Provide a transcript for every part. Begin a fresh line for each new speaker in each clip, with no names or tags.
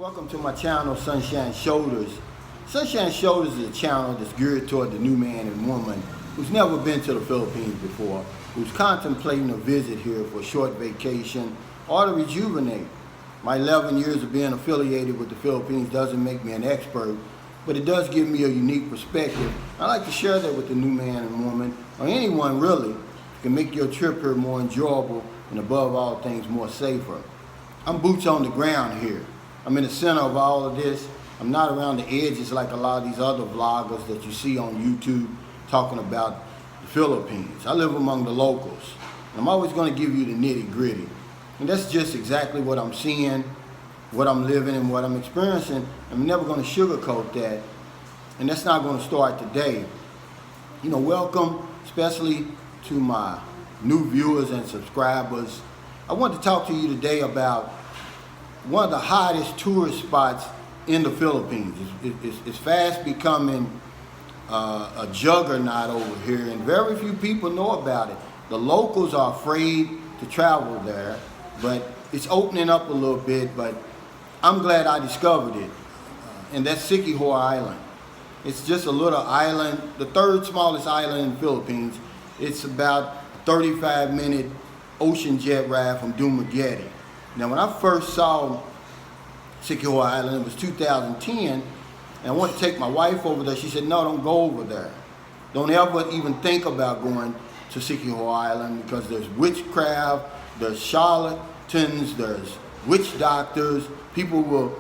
Welcome to my channel, Sunshine Shoulders. Sunshine Shoulders is a channel that's geared toward the new man and woman who's never been to the Philippines before, who's contemplating a visit here for a short vacation or to rejuvenate. My 11 years of being affiliated with the Philippines doesn't make me an expert, but it does give me a unique perspective. I like to share that with the new man and woman, or anyone really, who can make your trip here more enjoyable and above all things more safer. I'm boots on the ground here. I'm in the center of all of this. I'm not around the edges like a lot of these other vloggers that you see on YouTube talking about the Philippines. I live among the locals. I'm always going to give you the nitty gritty. And that's just exactly what I'm seeing, what I'm living, and what I'm experiencing. I'm never going to sugarcoat that. And that's not going to start today. You know, welcome, especially to my new viewers and subscribers. I want to talk to you today about one of the hottest tourist spots in the Philippines. It's fast becoming a juggernaut over here, and very few people know about it. The locals are afraid to travel there, but it's opening up a little bit, but I'm glad I discovered it, and that's Siquijor Island. It's just a little island, the third smallest island in the Philippines. It's about a 35-minute ocean jet ride from Dumaguete. Now, when I first saw Siquijor Island, it was 2010, and I wanted to take my wife over there. She said, no, don't go over there. Don't ever even think about going to Siquijor Island because there's witchcraft, there's charlatans, there's witch doctors. People will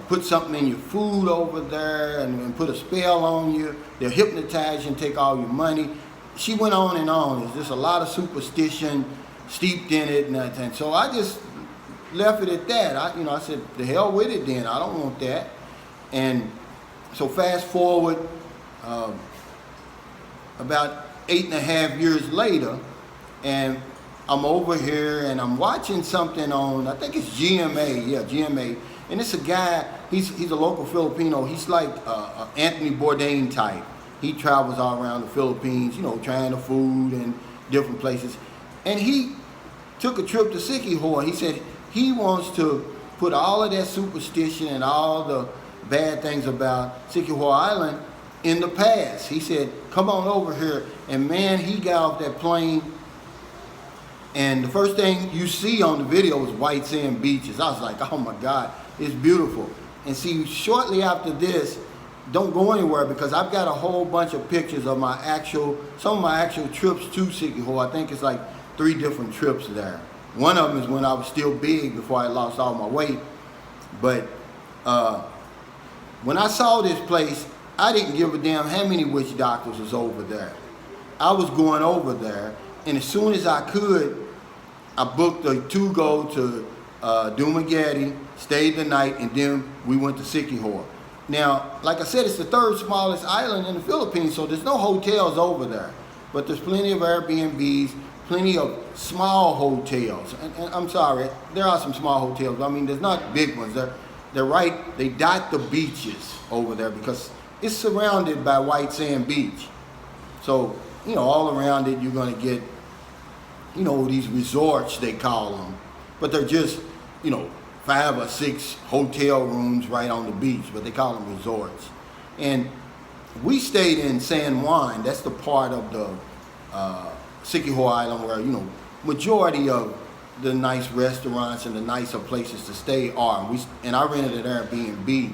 put something in your food over there and put a spell on you. They'll hypnotize you and take all your money. She went on and on. There's just a lot of superstition steeped in it, and so I just left it at that. I said, the hell with it then. I don't want that. And so fast forward about 8.5 years later, and I'm over here and I'm watching something on, I think it's GMA, yeah, GMA. And it's a guy, he's a local Filipino. He's like Anthony Bourdain type. He travels all around the Philippines, you know, trying the food and different places. And he took a trip to Siquijor. He said he wants to put all of that superstition and all the bad things about Siquijor Island in the past. He said, come on over here. And man, he got off that plane, and the first thing you see on the video was white sand beaches. I was like, oh my God, it's beautiful. And see, shortly after this, don't go anywhere because I've got a whole bunch of pictures of some of my actual trips to Siquijor. I think it's like 3 different trips there. One of them is when I was still big before I lost all my weight. But when I saw this place, I didn't give a damn how many witch doctors was over there. I was going over there, and as soon as I could, I booked a to-go to Dumaguete, stayed the night, and then we went to Siquijor. Now, like I said, it's the third smallest island in the Philippines, so there's no hotels over there. But there's plenty of Airbnbs, plenty of small hotels. And I'm sorry, there are some small hotels, but I mean, there's not big ones. They dot the beaches over there because it's surrounded by white sand beach. So, you know, all around it, you're going to get, you know, these resorts, they call them. But they're just, you know, 5 or 6 hotel rooms right on the beach, but they call them resorts. And we stayed in San Juan. That's the part of the Siquijor Island where, you know, majority of the nice restaurants and the nicer places to stay are. And I rented an Airbnb.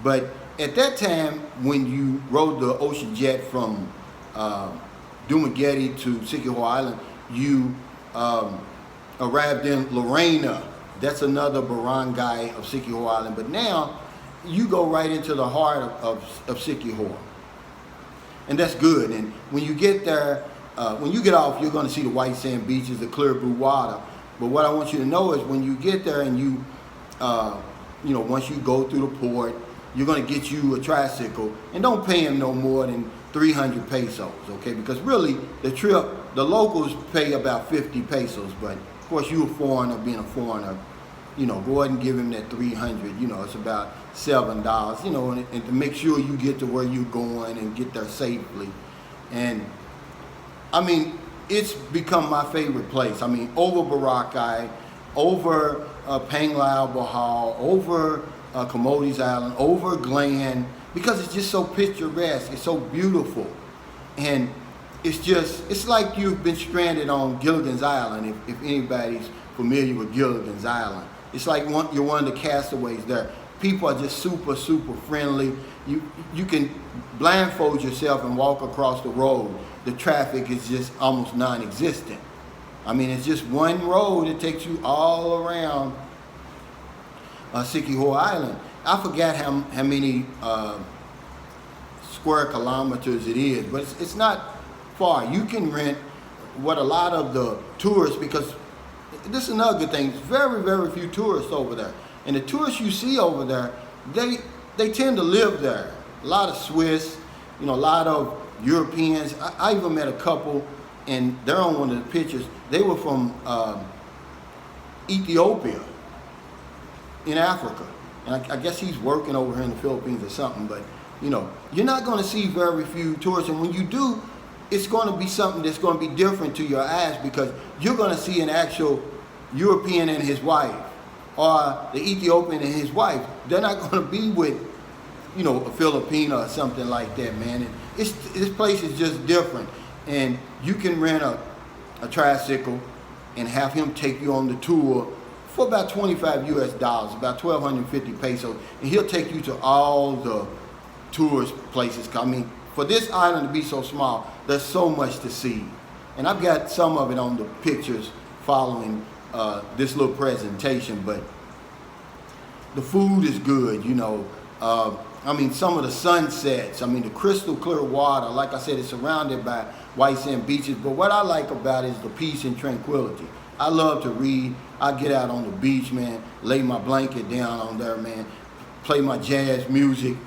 But at that time, when you rode the ocean jet from Dumaguete to Siquijor Island, you arrived in Lorena. That's another barangay of Siquijor Island. But now, you go right into the heart of Siquijor. And that's good. And when you get there, when you get off, you're going to see the white sand beaches, the clear blue water. But what I want you to know is when you get there and you know, once you go through the port, you're going to get you a tricycle. And don't pay them no more than 300 pesos, okay? Because really, the locals pay about 50 pesos. But, of course, you a foreigner, being a foreigner, you know, go ahead and give him that 300. You know, it's about $7, you know, and to make sure you get to where you're going and get there safely. And, I mean, it's become my favorite place. I mean, over Boracay, over Panglao Bahal, over Comody's Island, over Glen, because it's just so picturesque. It's so beautiful, and it's like you've been stranded on Gilligan's Island. If anybody's familiar with Gilligan's Island, it's like you're one of the castaways there. People are just super friendly. You can blindfold yourself and walk across the road. The traffic is just almost non-existent. I mean, it's just one road that takes you all around Siquijor Island. I forgot how many square kilometers it is, but it's not far. You can rent what a lot of the tourists, because this is another good thing, there's very few tourists over there. And the tourists you see over there, they tend to live there. A lot of Swiss, a lot of Europeans. I even met a couple, and they're on one of the pictures. They were from Ethiopia in Africa. And I guess he's working over here in the Philippines or something, but you're not going to see very few tourists. And when you do, it's going to be something that's going to be different to your eyes, because you're going to see an actual European and his wife, or the Ethiopian and his wife. They're not going to be with, a Filipino or something like that, man. And this place is just different. And you can rent a tricycle and have him take you on the tour for about $25 US, about 1,250 pesos, and he'll take you to all the tourist places. I mean, for this island to be so small, there's so much to see. And I've got some of it on the pictures following this little presentation, but the food is good, I mean, some of the sunsets, the crystal clear water, like I said, it's surrounded by white sand beaches, but what I like about it is the peace and tranquility. I love to read. I get out on the beach, man, lay my blanket down on there, man, play my jazz music,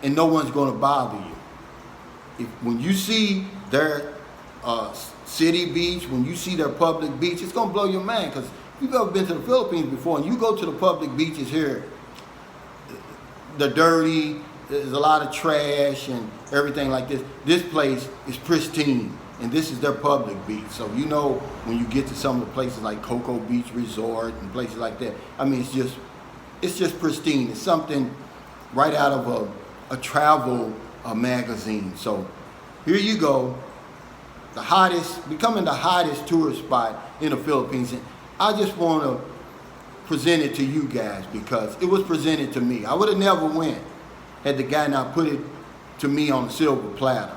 and no one's gonna bother you. When you see their city beach, when you see their public beach, it's gonna blow your mind, because if you've ever been to the Philippines before and you go to the public beaches here, they're dirty, there's a lot of trash and everything like this. This place is pristine, and this is their public beach. So when you get to some of the places like Cocoa Beach Resort and places like that, I mean, it's just pristine. It's something right out of a travel magazine. So here you go, becoming the hottest tourist spot in the Philippines. And I just want to present it to you guys, because it was presented to me. I would have never went had the guy not put it to me on a silver platter.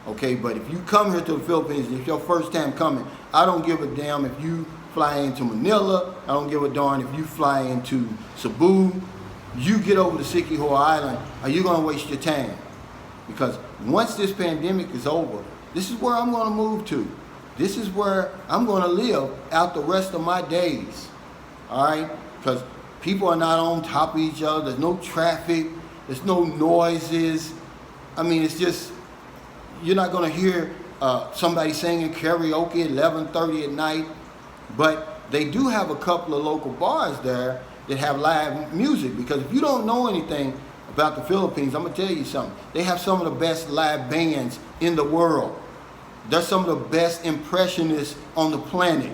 Okay, but if you come here to the Philippines, and it's your first time coming, I don't give a damn if you fly into Manila. I don't give a darn if you fly into Cebu. You get over to Siquijor Island, are you going to waste your time? Because once this pandemic is over, this is where I'm going to move to. This is where I'm going to live out the rest of my days. All right? Because people are not on top of each other. There's no traffic. There's no noises. I mean, it's just, you're not going to hear somebody singing karaoke at 11:30 at night. But they do have a couple of local bars there that have live music. Because if you don't know anything about the Philippines, I'm going to tell you something. They have some of the best live bands in the world. They're some of the best impressionists on the planet.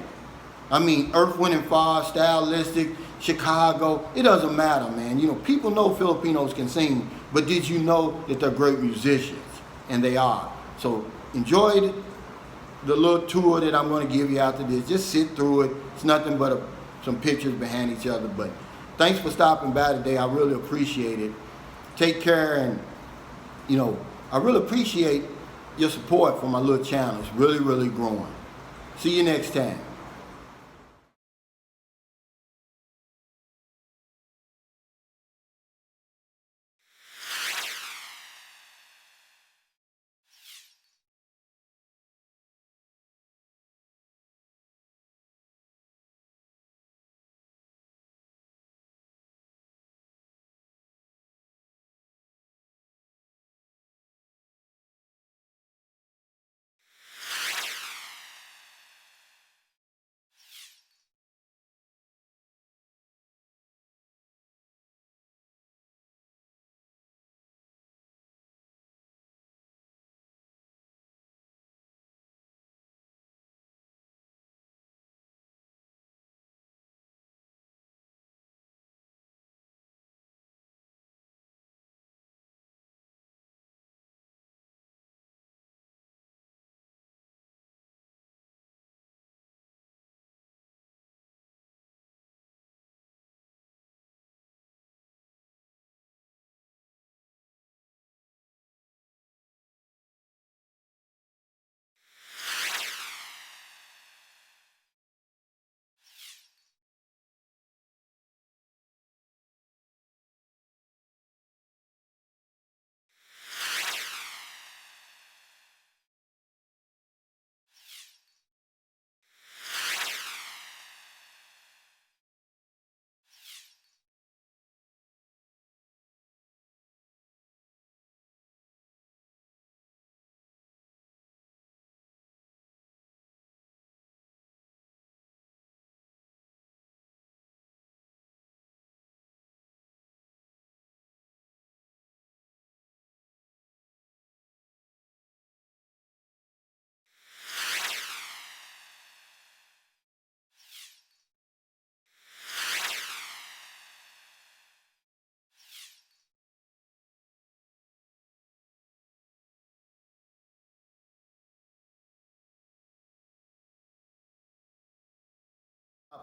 I mean, Earth, Wind and Fire, Stylistic, Chicago, it doesn't matter, man. People know Filipinos can sing, but did you know that they're great musicians? And they are. So enjoy the little tour that I'm going to give you after this. Just sit through it. It's nothing but some pictures behind each other. But thanks for stopping by today. I really appreciate it. Take care, and, I really appreciate your support for my little channel. It's really growing. See you next time.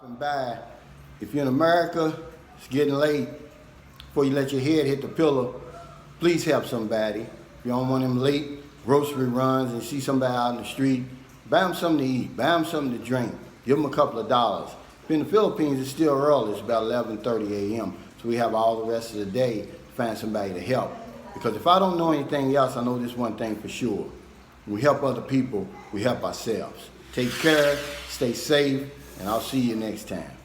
And by, if you're in America, it's getting late. Before you let your head hit the pillow, please help somebody. If you don't want them late grocery runs and see somebody out in the street, buy them something to eat, buy them something to drink, give them a couple of dollars. If in the Philippines, it's still early, it's about 11:30 a.m. So we have all the rest of the day to find somebody to help. Because if I don't know anything else, I know this one thing for sure. When we help other people, we help ourselves. Take care, stay safe, and I'll see you next time.